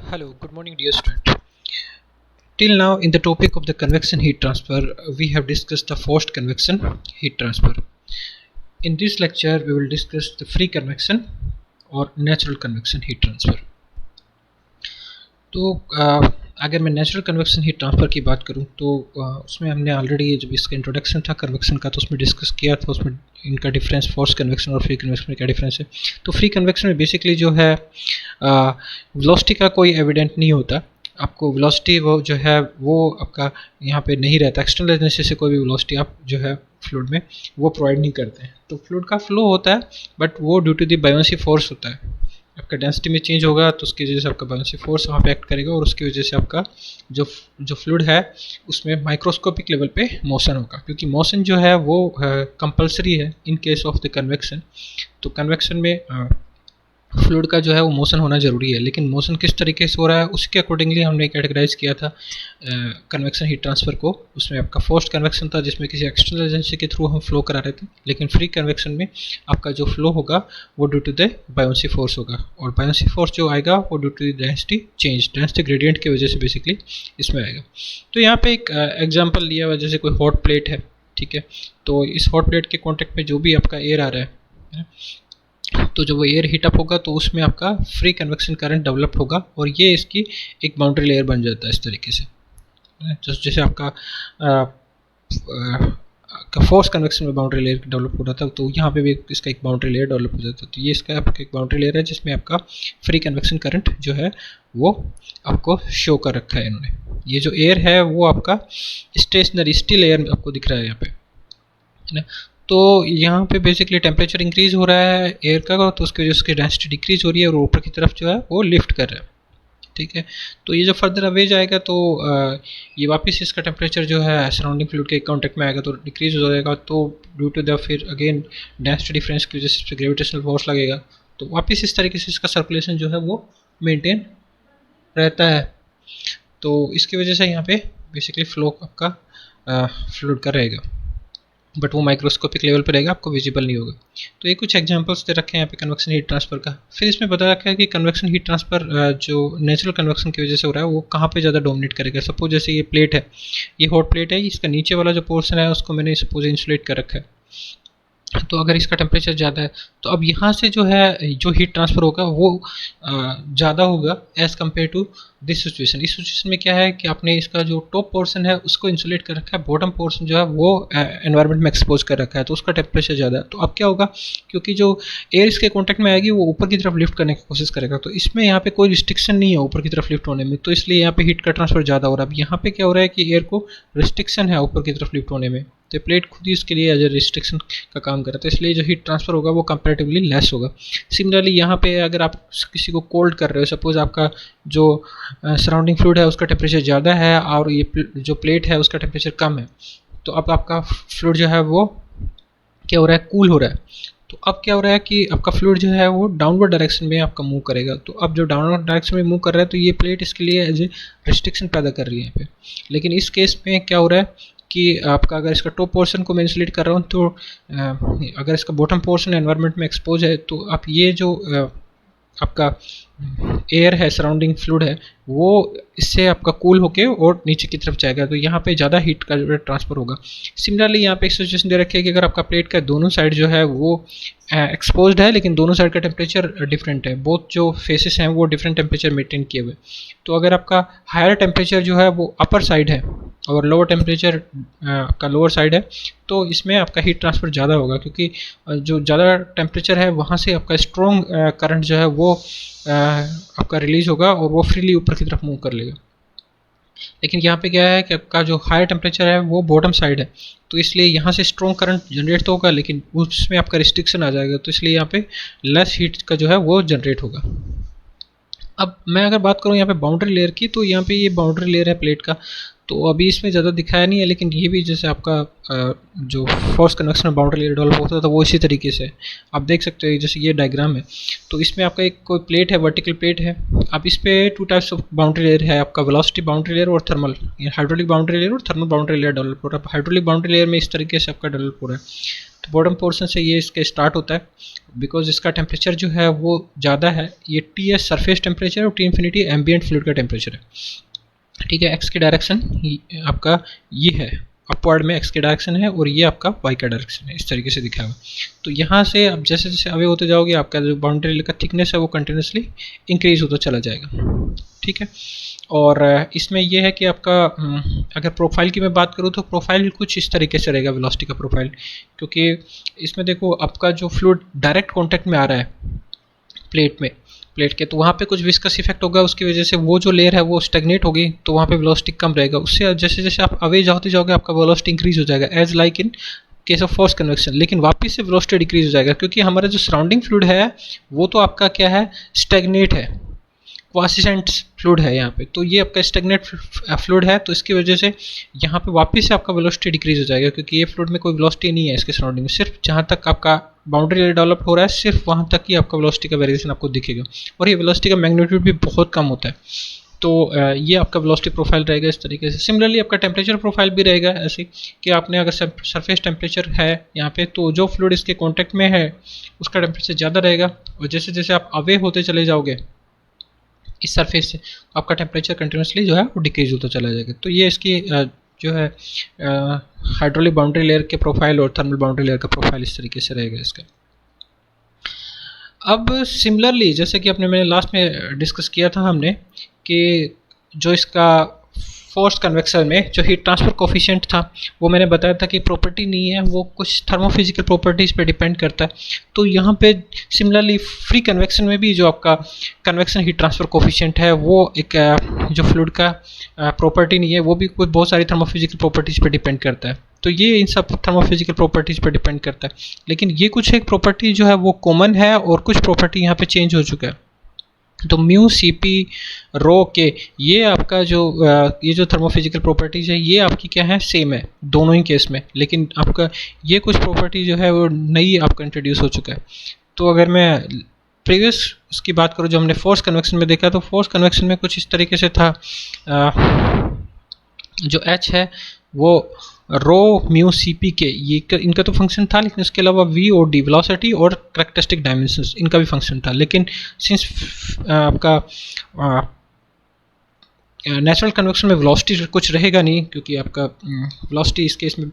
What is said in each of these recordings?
Hello, good morning, dear student. Till now, in the topic of the convection heat transfer, we have discussed the forced convection heat transfer. In this lecture, we will discuss the free convection or natural convection heat transfer. तो अगर मैं natural convection heat transfer की बात करूं तो उसमें हमने already जब इसका इंट्रोडक्शन था कन्वेक्शन का तो उसमें डिस्कस किया था, उसमें इनका डिफरेंस फोर्स कन्वेक्शन और फ्री कन्वेक्शन में क्या डिफरेंस है। तो फ्री कन्वेक्शन में बेसिकली जो है वेलोसिटी का कोई एविडेंट नहीं होता, आपको वेलोसिटी वो जो है वो आपका यहाँ पे नहीं रहता, एक्सटर्नल एजेंसी से कोई भी वेलोसिटी आप जो है फ्लूइड में वो प्रोवाइड नहीं करते हैं। तो फ्लूइड का फ्लो होता है बट वो due to the buoyancy force होता है, आपका डेंसिटी में चेंज होगा तो उसकी वजह से आपका बायोन्सी फोर्स वहाँ पे एक्ट करेगा और उसकी वजह से आपका जो फ्लूइड है उसमें माइक्रोस्कोपिक लेवल पे मोशन होगा, क्योंकि मोशन जो है वो कंपलसरी है इन केस ऑफ द कन्वेक्शन। तो कन्वेक्शन में फ्लूइड का जो है वो मोशन होना ज़रूरी है, लेकिन मोशन किस तरीके से हो रहा है उसके अकॉर्डिंगली हमने कैटेगराइज किया था कन्वेक्शन हीट ट्रांसफ़र को। उसमें आपका फोर्स्ड कन्वेक्शन था जिसमें किसी एक्सटर्नल एजेंसी के थ्रू हम फ्लो करा रहे थे, लेकिन फ्री कन्वेक्शन में आपका जो फ्लो होगा वो due to the buoyancy force होगा, और बायोन्सी फोर्स जो आएगा वो due to the density change, density gradient की वजह से बेसिकली इसमें आएगा। तो यहाँ पे एक एग्जाम्पल लिया हुआ, जैसे कोई हॉट प्लेट है, ठीक है, तो इस हॉट प्लेट के कॉन्टेक्ट में जो भी आपका एयर आ रहा है तो जब वो एयर हीटअप होगा तो उसमें आपका फ्री कन्वेक्शन करंट डेवलप होगा और ये इसकी एक बाउंड्री लेयर बन जाता है इस तरीके से। जैसे आपका फोर्स कन्वेक्शन में बाउंड्री लेयर डेवलप हो रहा था, तो यहाँ पे भी इसका एक बाउंड्री लेयर डेवलप हो जाता है। तो ये इसका आपका एक बाउंड्री लेयर है जिसमें आपका फ्री कन्वेक्शन करंट जो है वो आपको शो कर रखा है इन्होंने। ये जो एयर है वो आपका स्टेशनरी स्टिल एयर आपको दिख रहा है यहाँ पे, है ना। तो यहाँ पे बेसिकली टेम्परेचर इंक्रीज हो रहा है एयर का, तो उसकी वजह से उसकी डेंसिटी डिक्रीज हो रही है और ऊपर की तरफ जो है वो लिफ्ट कर रहा है, ठीक है। तो ये जो फर्दर अवे जाएगा तो ये वापस इसका टेम्परेचर जो है सराउंडिंग फ्लूइड के कांटेक्ट में आएगा तो डिक्रीज हो जाएगा, तो ड्यू टू द फिर अगेन डेंसिटी डिफरेंस की वजह से ग्रेविटेशनल फोर्स लगेगा, तो वापस इस तरीके से इसका सर्कुलेशन जो है वो मेनटेन रहता है। तो इसकी वजह से यहाँ पे बेसिकली फ्लो आपका फ्लूइड का रहेगा, बट वो माइक्रोस्कोपिक लेवल पर रहेगा, आपको विजिबल नहीं होगा। तो ये कुछ एग्जांपल्स दे रखे हैं यहाँ पे कन्वेक्शन हीट ट्रांसफर का। फिर इसमें बता रखा है कि कन्वेक्शन हीट ट्रांसफर जो नेचुरल कन्वेक्शन की वजह से हो रहा है वो कहाँ पे ज़्यादा डोमिनेट करेगा। सपोज जैसे ये प्लेट है, ये हॉट प्लेट है, इसका नीचे वाला जो पोर्शन है उसको मैंने सपोज इंसुलेट कर रखा है, तो अगर इसका टेम्परेचर ज़्यादा है तो अब यहाँ से जो है जो हीट ट्रांसफ़र होगा वो ज़्यादा होगा as compare to this situation. इस सिचुएशन में क्या है कि आपने इसका जो टॉप पोर्शन है उसको इंसुलेट कर रखा है, बॉटम पोर्शन जो है वो एनवायरनमेंट में एक्सपोज कर रखा है, तो उसका टेम्परेचर ज़्यादा है। तो अब क्या होगा, क्योंकि जो एयर इसके कॉन्टैक्ट में आएगी वो ऊपर की तरफ लिफ्ट करने की कोशिश करेगा, तो इसमें यहाँ पे कोई रिस्ट्रिक्शन नहीं है ऊपर की तरफ लिफ्ट होने में, तो इसलिए यहाँ पे हीट का ट्रांसफर ज़्यादा हो रहा है। अब यहाँ पे क्या हो रहा है कि एयर को रिस्ट्रिक्शन है ऊपर की तरफ लिफ्ट होने में, तो प्लेट खुद ही इसके लिए एज ए रिस्ट्रिक्शन का काम कर रहा है, तो इसलिए जो हीट ट्रांसफ़र होगा वो कंपैरेटिवली लेस होगा। सिमिलरली यहाँ पे अगर आप किसी को कोल्ड कर रहे हो, सपोज आपका जो सराउंडिंग फ्लूइड है उसका टेम्परेचर ज़्यादा है और ये जो प्लेट है उसका टेम्परेचर कम है, तो अब आपका फ्लूइड जो है वो क्या हो रहा है, कूल हो रहा है। तो अब क्या हो रहा है कि आपका फ्लूइड जो है वो डाउनवर्ड डायरेक्शन में आपका मूव करेगा, तो अब जो डाउनवर्ड डायरेक्शन में मूव कर रहा है तो ये प्लेट इसके लिए एज ए रिस्ट्रिक्शन पैदा कर रही है यहाँ पे। लेकिन इस केस में क्या हो रहा है कि आपका अगर इसका टॉप पोर्शन को मैं इंसुलेट कर रहा हूँ तो अगर इसका बॉटम पोर्शन एनवायरनमेंट में एक्सपोज है तो आप ये जो आपका एयर है सराउंडिंग फ्लूइड है वो इससे आपका कूल होके और नीचे की तरफ जाएगा, तो यहाँ पे ज़्यादा हीट का जो ट्रांसफ़र होगा। सिमिलरली यहाँ पे एक सिचुएशन दे रखी है कि अगर आपका प्लेट का दोनों साइड जो है वो एक्सपोज्ड है लेकिन दोनों साइड का टेम्परेचर डिफरेंट है, बोथ जो फेसेस हैं वो डिफरेंट टेम्परेचर मेंटेन किए हुए, तो अगर आपका हायर टेम्परेचर जो है वो अपर साइड है और लोअर टेम्परेचर का लोअर साइड है, तो इसमें आपका हीट ट्रांसफ़र ज़्यादा होगा, क्योंकि जो ज़्यादा टेम्परेचर है वहाँ से आपका स्ट्रॉन्ग करंट जो है वो आपका रिलीज होगा और वो फ्रीली ऊपर की तरफ मूव कर लेगा। लेकिन यहाँ पे क्या है कि आपका जो हायर टेम्परेचर है वो बॉटम साइड है, तो इसलिए यहाँ से स्ट्रॉन्ग करंट जनरेट तो होगा लेकिन उसमें आपका रिस्ट्रिक्शन आ जाएगा, तो इसलिए यहाँ पे लेस हीट का जो है वो जनरेट होगा। अब मैं अगर बात करूँ यहाँ पे बाउंड्री लेयर की, तो यहाँ पे ये बाउंड्री लेयर है प्लेट का, तो अभी इसमें ज़्यादा दिखाया नहीं है, लेकिन ये भी जैसे आपका जो फोर्स कन्वेक्शन में बाउंड्री लेयर डेवलप होता था वो इसी तरीके से आप देख सकते हो। जैसे ये डायग्राम है तो इसमें आपका एक कोई प्लेट है, वर्टिकल प्लेट है, अब इस पर two types of boundary layer है, आपका वेलोसिटी बाउंड्री लेयर और थर्मल, हाइड्रोलिक बाउंड्री लेयर और थर्मल बाउंड्री लेयर डेवलप हो रहा है। हाइड्रोलिक बाउंड्री लेयर में इस तरीके से आपका डेवलप हो रहा है। तो बॉटम पोर्शन से ये इसके स्टार्ट होता है, बिकॉज इसका टेम्परेचर जो है वो ज़्यादा है। ये टी है सरफेस टेम्परेचर और टी इन्फिनिटी एम्बियंट फ्लूइड का टेम्परेचर है, ठीक है। एक्स की डायरेक्शन आपका ये है, अपवर्ड में एक्स की डायरेक्शन है, और ये आपका वाई का डायरेक्शन है, इस तरीके से दिखा हुआ। तो यहाँ से अब जैसे जैसे अवे होते जाओगे आपका जो बाउंड्री लेयर का थिकनेस है वो कंटिन्यूसली इंक्रीज होता चला जाएगा, ठीक है। और इसमें यह है कि आपका अगर प्रोफाइल की मैं बात करूँ तो प्रोफाइल कुछ इस तरीके से रहेगा वेलोसिटी का प्रोफाइल, क्योंकि इसमें देखो आपका जो फ्लूइड डायरेक्ट कॉन्टैक्ट में आ रहा है प्लेट के, तो वहाँ पे कुछ विस्कस इफेक्ट होगा, उसकी वजह से वो जो लेयर है वो स्टेगनेट होगी, तो वहाँ पे वेलोसिटी कम रहेगा। उससे जैसे जैसे आप अवे जाते जाओगे आपका वेलोसिटी इंक्रीज हो जाएगा, as like in case of force convection. लेकिन वापस से वेलोसिटी डिक्रीज हो जाएगा, क्योंकि हमारा जो सराउंडिंग फ्लूइड है वो तो आपका क्या है, स्टेगनेट है, क्वासिसेंट फ्लूइड है यहाँ पे। तो ये आपका स्टेगनेट फ्लूइड है, तो इसकी वजह से यहाँ पे वापस से आपका वेलोसिटी डिक्रीज हो जाएगा, क्योंकि ये फ्लूइड में कोई वेलोसिटी नहीं है इसके सराउंडिंग में। सिर्फ जहाँ तक आपका बाउंड्री लेयर डेवलप हो रहा है सिर्फ वहाँ तक ही आपका वेलोसिटी का वेरिएशन आपको दिखेगा, और ये वेलोसिटी का मैग्नीट्यूड भी बहुत कम होता है। तो ये आपका वेलोसिटी प्रोफाइल रहेगा इस तरीके से। सिमिलरली आपका टेम्परेचर प्रोफाइल भी रहेगा ऐसे कि आपने अगर सरफेस टेम्परेचर है यहाँ पे, तो जो फ्लूइड इसके कॉन्टैक्ट में है उसका टेम्परेचर ज़्यादा रहेगा, और जैसे जैसे आप अवे होते चले जाओगे इस सरफेस से आपका टेम्परेचर कंटिन्यूसली जो है वो डिक्रीज होता चला जाएगा। तो ये इसकी जो है हाइड्रोलिक बाउंड्री लेयर के प्रोफाइल और थर्मल बाउंड्री लेयर का प्रोफाइल इस तरीके से रहेगा इसका। अब सिमिलरली जैसे कि मैंने लास्ट में डिस्कस किया था हमने कि जो इसका फोर्स कन्वेक्शन में जो हीट ट्रांसफर कोफिशिएंट था वो मैंने बताया था कि प्रॉपर्टी नहीं है, वो कुछ थर्मोफिजिकल प्रॉपर्टीज़ पे डिपेंड करता है। तो यहाँ पे सिमिलरली फ्री कन्वेक्शन में भी जो आपका कन्वेक्शन हीट ट्रांसफर कोफिशिएंट है वो एक जो फ्लूइड का प्रॉपर्टी नहीं है, वो भी कुछ बहुत सारी थर्मोफिजिकल प्रॉपर्टीज़ पे डिपेंड करता है। तो ये इन सब थर्मोफिजिकल प्रॉपर्टीज़ पे डिपेंड करता है, लेकिन ये कुछ एक प्रॉपर्टी जो है वो कॉमन है और कुछ प्रॉपर्टी यहाँ पे चेंज हो चुका है। तो म्यू सी पी रो के ये आपका जो ये जो थर्मोफिजिकल प्रॉपर्टीज़ है ये आपकी क्या है, सेम है दोनों ही केस में, लेकिन आपका ये कुछ प्रॉपर्टी जो है वो नई आपका इंट्रोड्यूस हो चुका है। तो अगर मैं प्रीवियस उसकी बात करूँ जो हमने फोर्स कन्वेक्शन में देखा, तो फोर्स कन्वेक्शन में कुछ इस तरीके से था, जो एच है वो रो म्यू सी पी के ये इनका तो फंक्शन था, लेकिन इसके अलावा वी और डी वेलोसिटी और करैक्टरिस्टिक डायमेंशंस इनका भी फंक्शन था। लेकिन सिंस आपका नेचुरल कन्वेक्शन में वेलोसिटी कुछ रहेगा नहीं, क्योंकि आपका वेलोसिटी इस केस में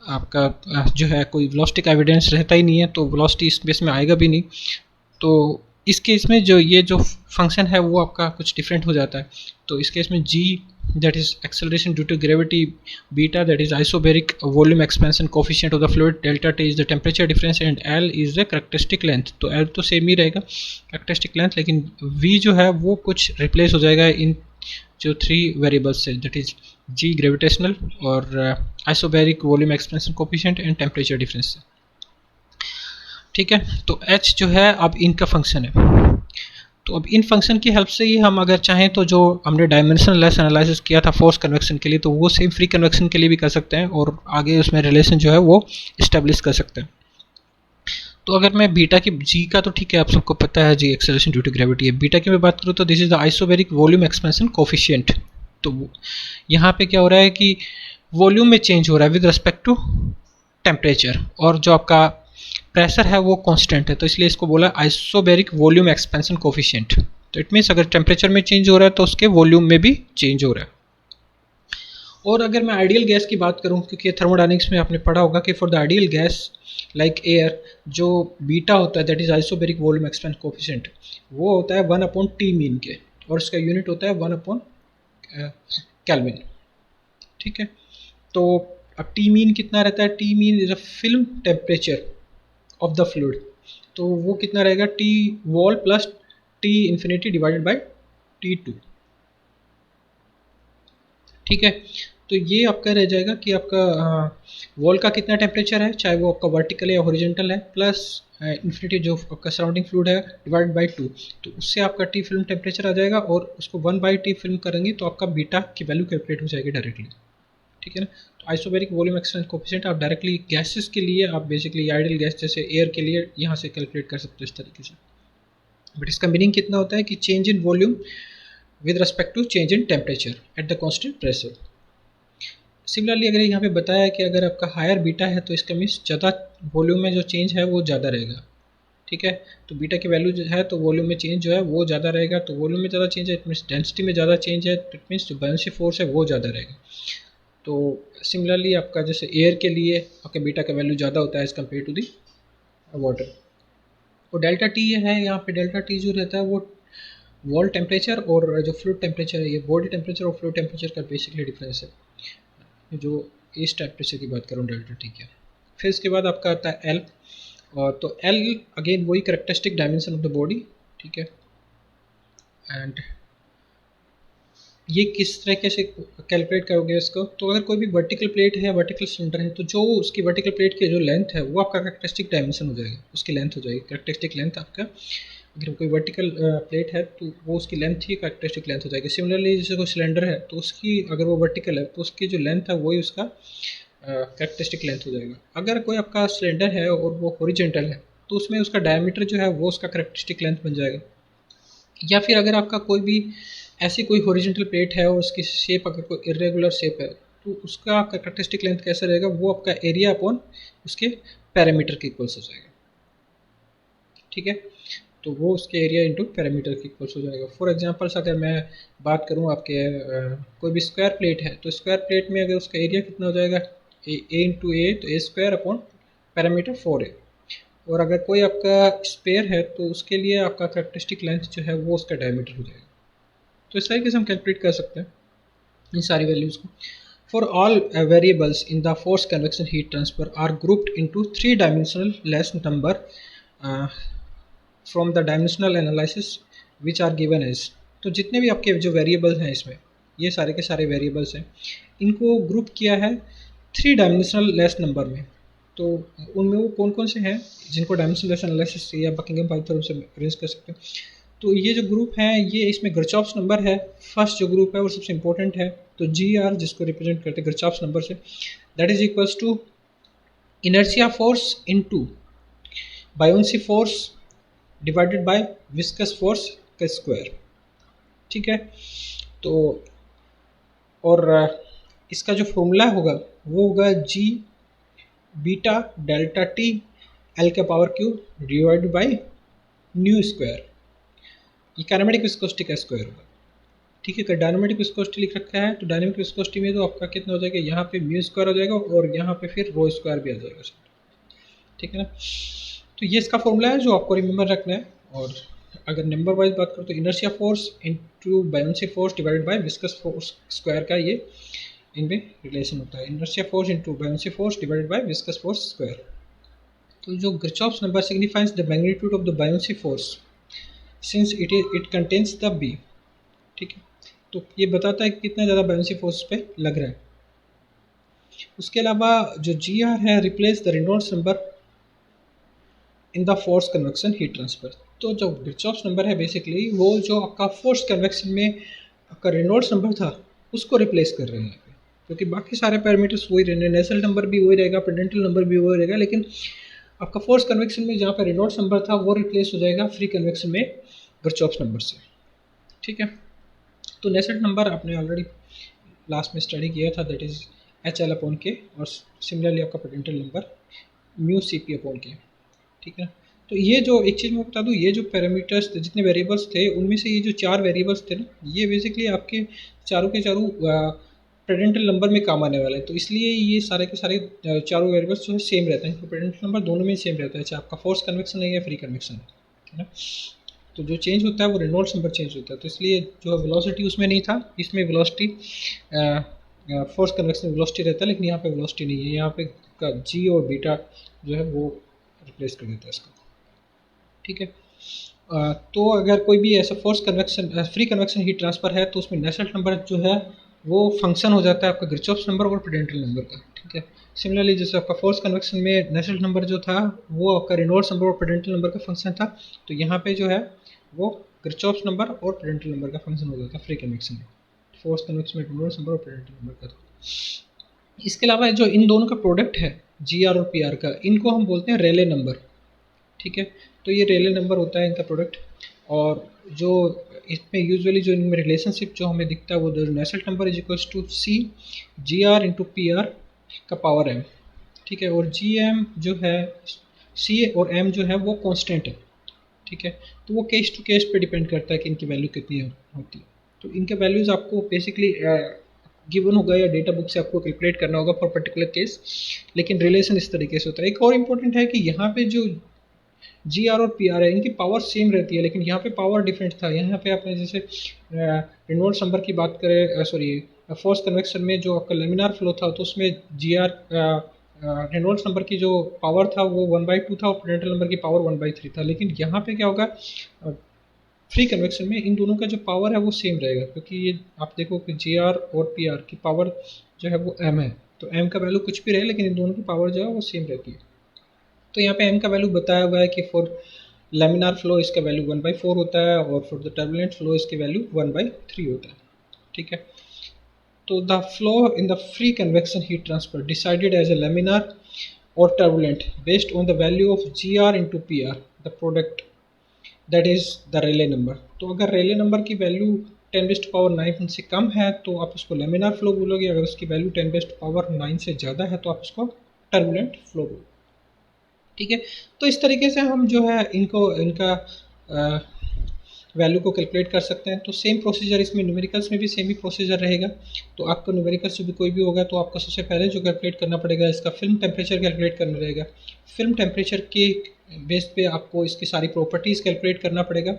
आपका जो है कोई वेलोसिटी का एविडेंस रहता ही नहीं है, तो वेलोसिटी इस केस में आएगा भी नहीं। तो इस केस में जो ये जो फंक्शन है वो आपका कुछ डिफरेंट हो जाता है। तो इस केस में g that is acceleration due to gravity, beta that is isobaric volume expansion coefficient of the fluid, delta t is the temperature difference and L is the characteristic length। तो L तो same ही रहेगा characteristic length, लेकिन V जो है वो कुछ replace हो जाएगा इन जो 3 वेरिएबल्स से, that is g gravitational और isobaric volume expansion coefficient and temperature difference से, ठीक है। तो h जो है अब इनका फंक्शन है। तो अब इन फंक्शन की हेल्प से ही हम अगर चाहें तो जो हमने डायमेंशनल लेस एनालिसिस किया था फोर्स कन्वेक्शन के लिए, तो वो सेम फ्री कन्वेक्शन के लिए भी कर सकते हैं और आगे उसमें रिलेशन जो है वो इस्टेब्लिश कर सकते हैं। तो अगर मैं बीटा की जी का तो ठीक है आप सबको पता है जी एक्सेलरेशन ड्यू टू ग्रेविटी है। बीटा की मैं बात करूँ तो this is the isobaric volume expansion coefficient. तो यहाँ पे क्या हो रहा है कि वॉल्यूम में चेंज हो रहा है विद रिस्पेक्ट टू टेम्परेचर, और जो आपका प्रेशर है वो कांस्टेंट है, तो इसलिए इसको बोला आइसोबेरिक वॉल्यूम एक्सपेंशन कोफिशिएंट। तो इट मीन्स अगर टेम्परेचर में चेंज हो रहा है तो उसके वॉल्यूम में भी चेंज हो रहा है। और अगर मैं आइडियल गैस की बात करूं, क्योंकि थर्मोडायनेमिक्स में आपने पढ़ा होगा कि for the ideal gas like air जो बीटा होता है that is isobaric volume expansion coefficient, वो होता है 1/T मीन के, और इसका यूनिट होता है 1/Kelvin, ठीक है। तो अब टी मीन कितना रहता है, T mean is a film temperature of the fluid, तो वो कितना रहेगा, T wall plus T infinity divided by T2, ठीक है। तो ये आपका रह जाएगा कि आपका वॉल का कितना टेम्परेचर है, चाहे वो आपका वर्टिकल या हॉरिजॉन्टल है, प्लस इन्फिनिटी जो आपका सराउंडिंग फ्लूइड है डिवाइड बाई 2, तो उससे आपका टी फिल्म टेम्परेचर आ जाएगा, और उसको 1/T फिल्म करेंगे तो आपका बीटा की वैल्यू कैलकुलेट हो जाएगी डायरेक्टली, ठीक है ना। तो आइसोबेरिक वॉल्यूम एक्सपेंशन कोफिशिएंट आप डायरेक्टली गैसेस के लिए आप बेसिकली आइडियल गैस जैसे एयर के लिए यहाँ से कैलकुलेट कर सकते हो इस तरीके से। बट इसका मीनिंग कितना होता है कि change in volume with respect to change in temperature at the constant pressure. Similarly अगर यहाँ पे बताया है कि अगर आपका हायर बीटा है तो इसका मीन्स ज़्यादा वॉल्यूम में जो चेंज है वो ज़्यादा रहेगा, ठीक है। तो बीटा की वैल्यू जो है तो वॉल्यूम में चेंज जो है वो ज़्यादा रहेगा, तो वॉल्यूम में ज़्यादा चेंज है इट मीन्स डेंसिटी में ज़्यादा चेंज है, तो इट मीन्स जो बायोन्सी फोर्स है वो ज़्यादा रहेगा। तो सिमिलरली आपका जैसे एयर के लिए आपका बीटा का वैल्यू ज़्यादा होता है as compare to the water. और डेल्टा टी है, यहाँ पे डेल्टा टी जो रहता है वो वॉल टेम्परेचर और जो फ्लूइड टेम्परेचर है, ये बॉडी टेम्परेचर और फ्लूइड टेम्परेचर का बेसिकली डिफरेंस है, जो इस टेम्परेचर की बात करूँ डेल्टा टी की। फिर इसके बाद आपका आता है एल, और तो एल अगेन वही characteristic dimension of the body, ठीक है। एंड ये किस तरीके से कैलकुलेट करोगे इसको, तो अगर कोई भी वर्टिकल प्लेट है, वर्टिकल सिलेंडर है, तो जो उसकी वर्टिकल प्लेट की जो लेंथ है वो आपका करेक्टरिस्टिक डायमेंशन हो जाएगा, उसकी लेंथ हो जाएगी करेक्टरिस्टिक लेंथ आपका। अगर कोई वर्टिकल प्लेट है तो वो उसकी लेंथ ही करेक्टरिस्टिक लेंथ हो जाएगी। सिमिलरली जैसे कोई सिलेंडर है तो उसकी अगर वो वर्टिकल है तो उसकी जो लेंथ है वही उसका करेक्टरिस्टिक लेंथ हो जाएगा। अगर कोई आपका सिलेंडर है और वो हॉरिजॉन्टल है तो उसमें उसका डायमीटर जो है वो उसका करेक्टरिस्टिक लेंथ बन जाएगा। या फिर अगर आपका कोई भी ऐसी कोई हॉरिजॉन्टल प्लेट है और उसकी शेप अगर कोई इरेगुलर शेप है तो उसका करेक्टरिस्टिक लेंथ कैसा रहेगा, वो आपका एरिया अपॉन उसके पैरामीटर के इक्वल्स हो जाएगा, ठीक है। तो वो उसके एरिया इंटू पैरामीटर के इक्वल्स हो जाएगा। फॉर एग्जांपल्स अगर मैं बात करूँ आपके कोई भी स्क्वायर प्लेट है तो स्क्वायर प्लेट में अगर उसका एरिया कितना हो जाएगा, ए इंटू ए, तो ए स्क्वायर अपॉन पैरामीटर 4a। और अगर कोई आपका स्पेयर है तो उसके लिए आपका करेक्टरिस्टिक लेंथ जो है वो उसका डायमीटर हो जाएगा। तो इस तरीके से हम कैलकुलेट कर सकते हैं इन सारी वैल्यूज़ को। For all variables in the force convection heat transfer are grouped into 3 dimensional less number from the dimensional analysis which are given as. तो जितने भी आपके जो वेरिएबल्स हैं इसमें, ये सारे के सारे वेरिएबल्स हैं, इनको ग्रुप किया है 3 डायमेंशनल लेस नंबर में। तो उनमें वो कौन कौन से हैं जिनको डायमेंशनल लेस एनालिसिस या बकिंघम पाई थ्योरम से अरेंज कर सकते हैं। तो ये जो ग्रुप हैं ये इसमें गर्चॉफ्स नंबर है, फर्स्ट जो ग्रुप है वो सबसे इंपॉर्टेंट है। तो जी आर जिसको रिप्रेजेंट करते हैं गर्चॉफ्स नंबर से, that is equals to inertia force into buoyancy force divided by viscous force का स्क्वायर, ठीक है। तो और इसका जो फॉर्मूला होगा वो होगा जी बीटा डेल्टा टी एल का power cube divided by new square, ये काइनेमेटिक विस्कोसिटी का स्क्वायर होगा, ठीक है। अगर डायनामिक विस्कोसिटी लिख रखा है तो डायनामिक विस्कोसिटी में तो आपका कितना हो जाएगा, यहाँ पे म्यू स्क्वायर हो जाएगा और यहाँ पे फिर रो स्क्वायर भी आ जाएगा, ठीक है ना। तो ये इसका फॉर्मूला है जो आपको रिमेंबर रखना है। और अगर नंबर वाइज बात करो तो inertia force into buoyancy force divided by viscous force square का ये इनमें रिलेशन होता है, inertia force into buoyancy force divided by viscous force square. तो जो Grashof's number signifies the magnitude of the buoyancy force since it contains the B, ठीक है। तो ये बताता है कि कितना ज़्यादा बायोन्सी फोर्स पे लग रहा है। उसके अलावा जो जी आर है replace the Reynolds number in the force convection heat transfer. तो जो गर्चॉफ्स नंबर है बेसिकली वो जो आपका फोर्स कन्वेक्शन में आपका रेनॉल्ड्स नंबर था उसको रिप्लेस कर रहे हैं यहाँ पे, क्योंकि बाकी सारे पैरामीटर्स वही रहेंगे, नेसेल नंबर भी वही रहेगा, पेडेंटल नंबर भी वही रहेगा, लेकिन आपका फोर्स कन्वेक्शन में जहाँ पर रेनॉल्ड्स नंबर था वो रिप्लेस हो जाएगा फ्री कन्वेक्शन में गर्चॉफ्स नंबर से, ठीक है। तो नेसेल नंबर आपने ऑलरेडी लास्ट में स्टडी किया था, that is H L upon K, और सिमिलरली आपका Prandtl number mu C P upon K, ठीक है। तो ये जो एक चीज़ मैं बता दूँ, ये जो पैरामीटर्स थे, जितने वेरिएबल्स थे उनमें से ये जो 4 वेरिएबल्स थे ना, ये बेसिकली आपके चारों के चारों पेडेंटल नंबर में काम आने वाले हैं। तो इसलिए ये सारे के सारे चारों वेरिएबल्स जो है सेम रहते हैं, तो पेडेंटल नंबर दोनों में सेम रहता है, चाहे आपका फोर्स कन्वेक्शन है या फ्री कन्वेक्शन है ना। तो जो चेंज होता है वो रेनॉल्ड्स नंबर चेंज होता है, तो इसलिए जो वेलोसिटी उसमें नहीं था, इसमें वेलोसिटी फोर्स कन्वेक्शन वेलोसिटी रहता है, लेकिन यहाँ पे वेलोसिटी नहीं है, यहाँ पे जी और बीटा जो है वो रिप्लेस कर देता है इसको, ठीक है। तो अगर कोई भी ऐसा force convection free convection heat transfer है तो उसमें नेसेल्ट नंबर जो है वो फंक्शन हो जाता है आपका गर्चॉफ्स नंबर और पेडेंटल नंबर का, ठीक है। सिमिलरली जैसे आपका फोर्स कन्वेक्शन में नेसेल्ट नंबर जो था वो आपका रेनॉल्ड्स नंबर और पेडेंटल नंबर का फंक्शन था, तो यहाँ पे जो है वो गर्चॉफ्स नंबर और पेडेंटल नंबर का फंक्शन हो जाता है फ्री कन्वेक्शन में, फोर्स कन्वेक्शन में रेनॉल्ड्स नंबर और पेडेंटल नंबर का था। इसके अलावा जो इन दोनों का प्रोडक्ट है जी आर और पी आर का, इनको हम बोलते हैं रेले नंबर, ठीक है। तो ये रेले नंबर होता है इनका प्रोडक्ट। और जो इसमें यूजुअली जो इनमें रिलेशनशिप जो हमें दिखता है वो Nusselt number is equals to C G R into P R का पावर एम, ठीक है। और जी एम जो है, सी और एम जो है वो कांस्टेंट है, ठीक है। तो वो केस टू केस पे डिपेंड करता है कि इनकी वैल्यू कितनी होती है। तो इनके वैल्यूज़ आपको बेसिकली गिवन होगा या डेटा बुक से आपको कैलकुलेट करना होगा फॉर पर्टिकुलर केस, लेकिन रिलेशन इस तरीके से होता है। एक और इम्पोर्टेंट है कि यहाँ पे जो जी आर और पी आर है इनकी पावर सेम रहती है, लेकिन यहाँ पे पावर डिफरेंट था। यहाँ पे आपने जैसे रेनॉल्ड्स नंबर की बात करें, सॉरी फोर्स कन्वेक्शन में जो आपका लेमिनार फ्लो था तो उसमें जी आर रेनॉल्ड्स नंबर की जो पावर था वो 1/2 था और प्रेडेंटल नंबर की पावर 1/3 था। लेकिन यहाँ पे क्या होगा, फ्री कन्वेक्शन में इन दोनों का जो पावर है वो सेम रहेगा, क्योंकि ये आप देखो कि जी आर और पी आर की पावर जो है वो एम है, तो एम का वैल्यू कुछ भी रहे लेकिन इन दोनों की पावर जो है वो सेम रहती है। तो यहाँ पे एम का वैल्यू बताया हुआ है कि फॉर लेमिनार फ्लो इसका वैल्यू 1/4 होता है और फॉर द टर्बुलेंट फ्लो इसकी वैल्यू 1/3 होता है, ठीक है। तो the flow in the free convection heat transfer decided as a laminar or turbulent based on the value of gr into pr, the product that is the Rayleigh number. तो अगर रेले number की value 10⁻9 से कम है तो आप उसको laminar flow बोलोगे, अगर उसकी वैल्यू 10⁻9 से ज़्यादा है तो आप उसको टर्बुलेंट फ्लो बोलोगे, ठीक है। तो इस तरीके से हम जो है इनको इनका वैल्यू को कैलकुलेट कर सकते हैं। तो सेम प्रोसीजर इसमें न्यूमेरिकल्स में भी सेम ही प्रोसीजर रहेगा। तो आपको न्यूमेरिकल्स भी कोई भी होगा तो आपको सबसे पहले जो कैलकुलेट करना पड़ेगा इसका फिल्म टेम्परेचर कैलकुलेट करना रहेगा। फिल्म टेम्परेचर के बेस पे आपको इसकी सारी प्रॉपर्टीज़ कैलकुलेट करना पड़ेगा,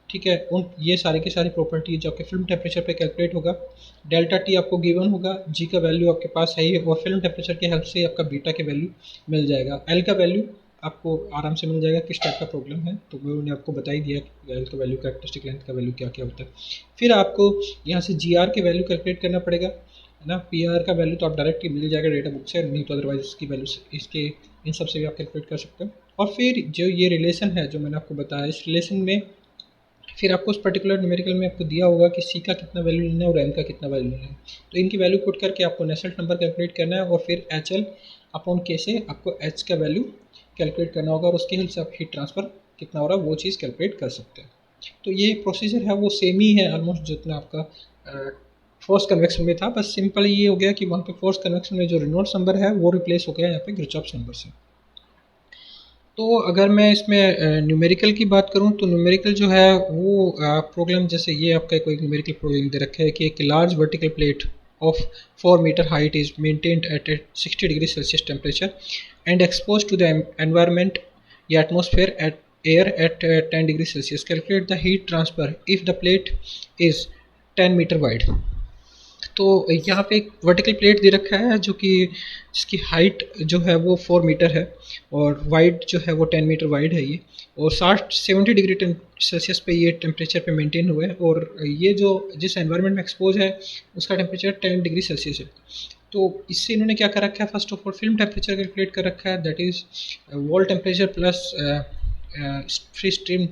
ठीक है। उन ये सारी की सारी प्रॉपर्टी जो आपके फिल्म टेम्परेचर पे कैलकुलेट होगा। डेल्टा टी आपको गिवन होगा, जी का वैल्यू आपके पास है ही, और फिल्म टेम्परेचर की हेल्प से आपका बीटा के वैल्यू मिल जाएगा। एल का वैल्यू आपको आराम से मिल जाएगा, किस टाइप का प्रॉब्लम है तो वो उन्हें आपको बता ही दिया कि एल का वैल्यू, कैरेक्टरिस्टिक लेंथ का वैल्यू क्या क्या होता है। फिर आपको यहाँ से जी आर के वैल्यू कैलकुलेट करना पड़ेगा, है ना। पी आर का वैल्यू तो आप डायरेक्ट ही मिल जाएगा डेटा बुक से, नहीं तो अदरवाइज इसकी वैल्यू इसके इन सब से भी आप कैलकुलेट कर सकते हो। और फिर जो ये रिलेशन है जो मैंने आपको बताया, इस रिलेशन में फिर आपको उस पर्टिकुलर न्यूमेरिकल में आपको दिया होगा कि सी का कितना वैल्यू लेना है और एम का कितना वैल्यू लेना है। तो इनकी वैल्यू पुट करके आपको नेसेल्ट नंबर कैलकुलेट करना है और फिर एच एल अपॉन के से आपको एच का वैल्यू कैलकुलेट करना होगा और उसके हेल्प से आप हीट ट्रांसफ़र कितना हो रहा है वो चीज़ कैलकुलेट कर सकते हैं। तो ये प्रोसीजर है वो सेम ही है ऑलमोस्ट जितना आपका फोर्स कन्वेक्शन में था, बस सिंपल ये हो गया कि वहाँ पे फोर्स कन्वेक्शन में जो रेनॉल्ड्स नंबर है वो रिप्लेस हो गया यहाँ पे किरचॉफ नंबर से। तो अगर मैं इसमें न्यूमेरिकल की बात करूं तो न्यूमेरिकल जो है वो प्रॉब्लम, जैसे ये आपका कोई न्यूमेरिकल प्रॉब्लम दे रखा है कि एक large vertical plate of 4 metre height is maintained at 60 degree Celsius temperature and expose to the environment या atmosphere at air at 10 degree Celsius. Calculate the heat transfer if the plate is 10 metre wide. तो यहाँ पे एक vertical plate दे रखा है जो कि जिसकी हाइट जो है वो 4 मीटर है और वाइड जो है वो 10 मीटर वाइड है ये, और 70 डिग्री सेल्सियस पे ये टेम्परेचर पे मेंटेन हुआ है, और ये जो जिस एनवायरनमेंट में एक्सपोज है उसका टेम्परेचर 10 डिग्री सेल्सियस है। तो इससे इन्होंने क्या कर रखा है, first of all film temperature calculate कर रखा है, that is wall temperature plus free stream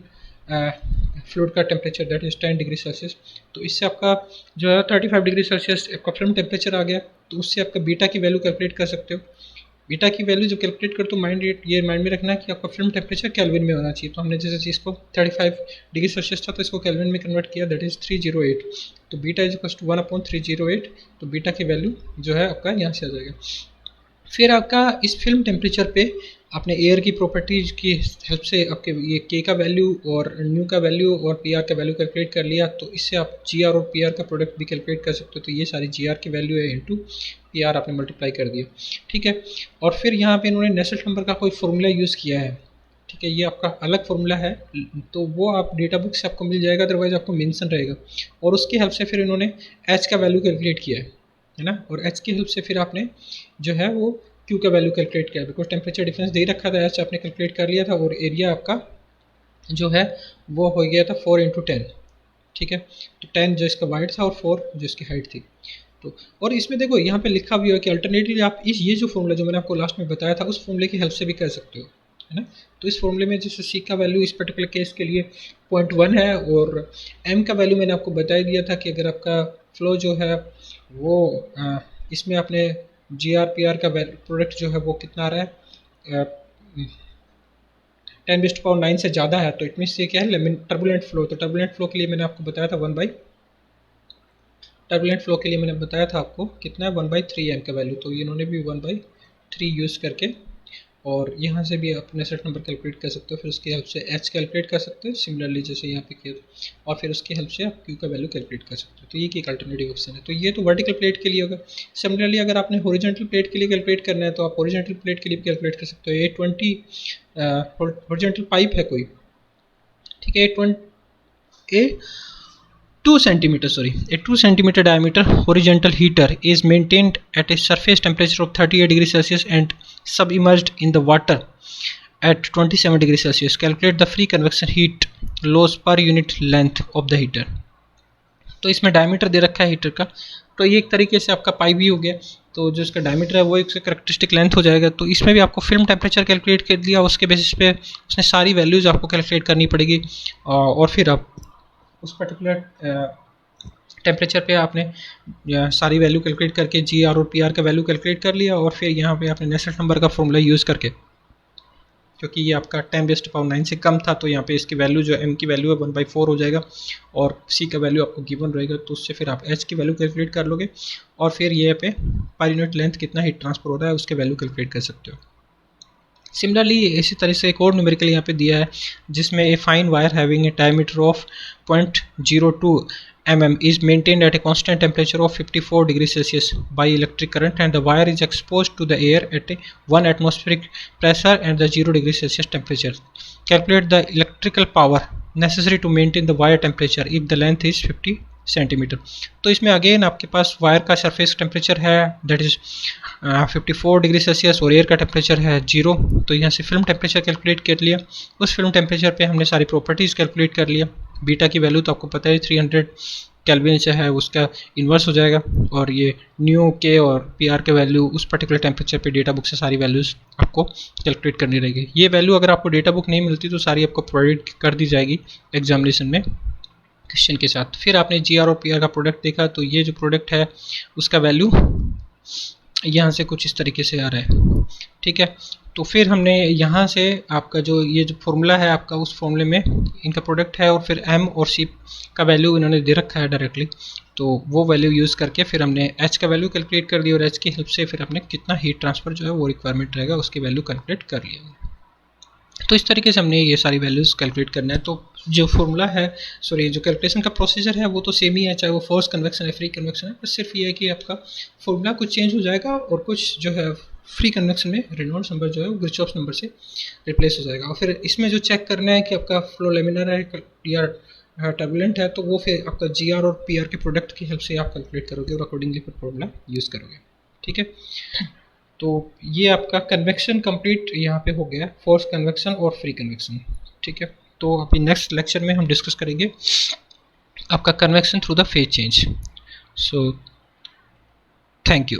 fluid का temperature that is 10 degree Celsius. तो इससे आपका जो है 35 डिग्री सेल्सियस आपका फिल्म टेम्परेचर आ गया। तो उससे आपका बीटा की वैल्यू कैलकुलेट कर सकते हो। बीटा की वैल्यू जब कैलकुलेट कर तो ये माइंड में रखना है कि आपका फिल्म टेम्परेचर केल्विन में होना चाहिए। तो हमने जैसे चीज़ को 35 डिग्री सेल्सियस था तो इसको केल्विन में कन्वर्ट किया, दैट इज़ 308। तो बीटा इज इक्वल टू 1/308। तो बीटा की वैल्यू जो है आपका यहाँ से आ जाएगा। फिर आपका इस फिल्म टेम्परेचर पे आपने एयर की प्रॉपर्टीज की हेल्प से आपके ये के का वैल्यू और न्यू का वैल्यू और पी आर का वैल्यू कैलकुलेट कर लिया। तो इससे आप जी आर और पी आर का प्रोडक्ट भी कैलकुलेट कर सकते हो। तो ये सारी जी आर की वैल्यू है इंटू पी आर आपने मल्टीप्लाई कर दिया, ठीक है। और फिर यहाँ पे इन्होंने नेसेल्ट नंबर का कोई फॉर्मूला यूज़ किया है, ठीक है। ये आपका अलग फॉर्मूला है तो वो आप डेटा बुक से आपको मिल जाएगा, अदरवाइज आपको मेंशन रहेगा। और उसकी हेल्प से फिर इन्होंने एच का वैल्यू कैलकुलेट किया है ना। और एच की हेल्प से फिर आपने जो है वो क्यू का वैल्यू कैलकुलेट किया, बिकॉज टेम्परेचर डिफरेंस दे रखा था, एच आपने कैलकुलेट कर लिया था। और एरिया आपका जो है वो हो गया था 4×10, ठीक है। तो 10 जो इसका वाइड था और 4 जो इसकी हाइट थी। तो और इसमें देखो यहाँ पे लिखा भी है कि अल्टरनेटिवली आप इस ये जो फॉर्मूला जो मैंने आपको लास्ट में बताया था उस फॉर्मूले की हेल्प से भी कर सकते हो, है ना। तो इस फॉर्मूले में जैसे सी का वैल्यू इस पर्टिकुलर केस के लिए 0.1 है और एम का वैल्यू मैंने आपको बता दिया था कि अगर आपका फ्लो जो है वो इसमें आपने जी आर पी आर का प्रोडक्ट जो है वो कितना आ रहा है, 10⁻9 से ज़्यादा है तो इट मीन्स ये क्या है, टर्बुलेंट फ्लो। तो टर्बुलेंट फ्लो के लिए मैंने आपको बताया था टर्बुलेंट फ्लो के लिए मैंने बताया था आपको कितना है 1/3 एम का वैल्यू। तो इन्होंने भी 1/3 यूज़ करके, और यहाँ से भी आप नेसेट नंबर कैलकुलेट कर सकते हो, फिर उसकी हेल्प से एच कैलकुलेट कर सकते हो सिमिलरली जैसे यहाँ पे किया, और फिर उसकी हेल्प से आप क्यू का वैल्यू कैलकुलेट कर सकते हो। तो ये एक अल्टरनेटिव ऑप्शन है। तो ये तो वर्टिकल प्लेट के लिए होगा। सिमिलरली अगर आपने हॉरिजॉन्टल प्लेट के लिए कैलकुलेट करना है तो आप हॉरिजॉन्टल प्लेट के लिए कैलकुलेट कर सकते हो। A20 हॉरिजॉन्टल पाइप है कोई, ठीक है, A 2 centimeter, a 2 centimeter diameter horizontal heater is maintained at a surface temperature of 38 degrees Celsius and submerged in the water at 27 degrees Celsius. Calculate the free convection heat loss per unit length of the heater. तो इसमें diameter दे रखा है heater का, तो ये एक तरीके से आपका पाइप भी हो गया। तो जो इसका डायमीटर है वो एक करेक्टरिस्टिक लेंथ हो जाएगा। तो इसमें भी आपको फिल्म टेम्परेचर कैलकुलेट कर दिया, उसके बेसिस पे उसने सारी वैल्यूज़ आपको कैलकुलेट करनी पड़ेगी, और फिर आप उस पर्टिकुलर टेम्परेचर पे आपने सारी वैल्यू कैलकुलेट करके GR और PR का वैल्यू कैलकुलेट कर लिया, और फिर यहाँ पे आपने नेसेट नंबर का फॉर्मूला यूज़ करके, क्योंकि ये आपका 10⁻9 से कम था तो यहाँ पे इसकी वैल्यू जो M की वैल्यू है 1/4 हो जाएगा, और C का वैल्यू आपको गिवन रहेगा, तो उससे फिर आप H की वैल्यू कैलकुलेट कर लोगे, और फिर ये पे पर यूनिट लेंथ कितना हीट ट्रांसफर हो रहा है उसके वैल्यू कैलकुलेट कर सकते हो। सिमिलरली इसी तरह से एक और न्यूमेरिकल यहाँ पे दिया है जिसमें a fine wire having a diameter of 0.02 mm is maintained at a constant temperature of 54 degrees Celsius by electric current, and the wire is exposed to the air at a 1 atmospheric pressure and the 0 degrees Celsius temperature. Calculate the electrical power necessary to maintain the wire temperature if the length is 50 centimetre. तो इसमें again आपके पास wire का surface temperature है that is 54 degree Celsius, और air का temperature है 0। तो यहाँ से फिल्म टेम्परेचर कैलकुलेट कर लिया, उस फिल्म टेम्परेचर पे हमने सारी प्रॉपर्टीज़ कैलकुलेट कर लिया। बीटा की वैल्यू तो आपको पता है 300 केल्विन से है, उसका इन्वर्स हो जाएगा, और ये न्यू के और PR के वैल्यू उस पर्टिकुलर टेम्परेचर पे डेटा बुक से सारी वैल्यूज़ आपको कैलकुलेट करनी रहेगी। ये वैल्यू अगर आपको डेटा बुक नहीं मिलती तो सारी आपको प्रोवाइड कर दी जाएगी एग्जामिनेशन में क्वेश्चन के साथ। फिर आपने GR और PR का प्रोडक्ट देखा, तो ये जो प्रोडक्ट है उसका वैल्यू यहाँ से कुछ इस तरीके से आ रहा है, ठीक है। तो फिर हमने यहाँ से आपका जो ये जो फॉर्मूला है आपका, उस फॉर्मूले में इनका प्रोडक्ट है और फिर M और C का वैल्यू इन्होंने दे रखा है डायरेक्टली, तो वो वैल्यू यूज़ करके फिर हमने H का वैल्यू कैलकुलेट कर दिया, और H की हेल्प से फिर हमने कितना हीट ट्रांसफ़र जो है वो रिक्वायरमेंट रहेगा उसकी वैल्यू कैलकुलेट कर लिया। तो इस तरीके से हमने ये सारी वैल्यूज़ कैलकुलेट करना है। तो जो फॉर्मूला है, सॉरी, जो कैलकुलेशन का प्रोसीजर है वो तो सेम ही है, चाहे वो फोर्स कन्वेक्शन है फ्री कन्वेक्शन है, बस सिर्फ ये है कि आपका फॉर्मूला कुछ चेंज हो जाएगा और कुछ जो है फ्री कन्वेक्शन में रेनॉल्ड्स नंबर जो है वो किरचॉफ नंबर से रिप्लेस हो जाएगा। और फिर इसमें जो चेक करना है कि आपका फ्लो लेमिनर है या टर्बुलेंट है, तो वो फिर आपका GR और PR के प्रोडक्ट की हेल्प से आप कैलकुलेट करोगे और अकॉर्डिंगली फिर फॉर्मूला यूज़ करोगे, ठीक है। तो ये आपका कन्वेक्शन कंप्लीट यहाँ पे हो गया, फोर्स कन्वेक्शन और फ्री कन्वेक्शन, ठीक है। तो अभी नेक्स्ट लेक्चर में हम डिस्कस करेंगे आपका convection through the phase change. So thank you.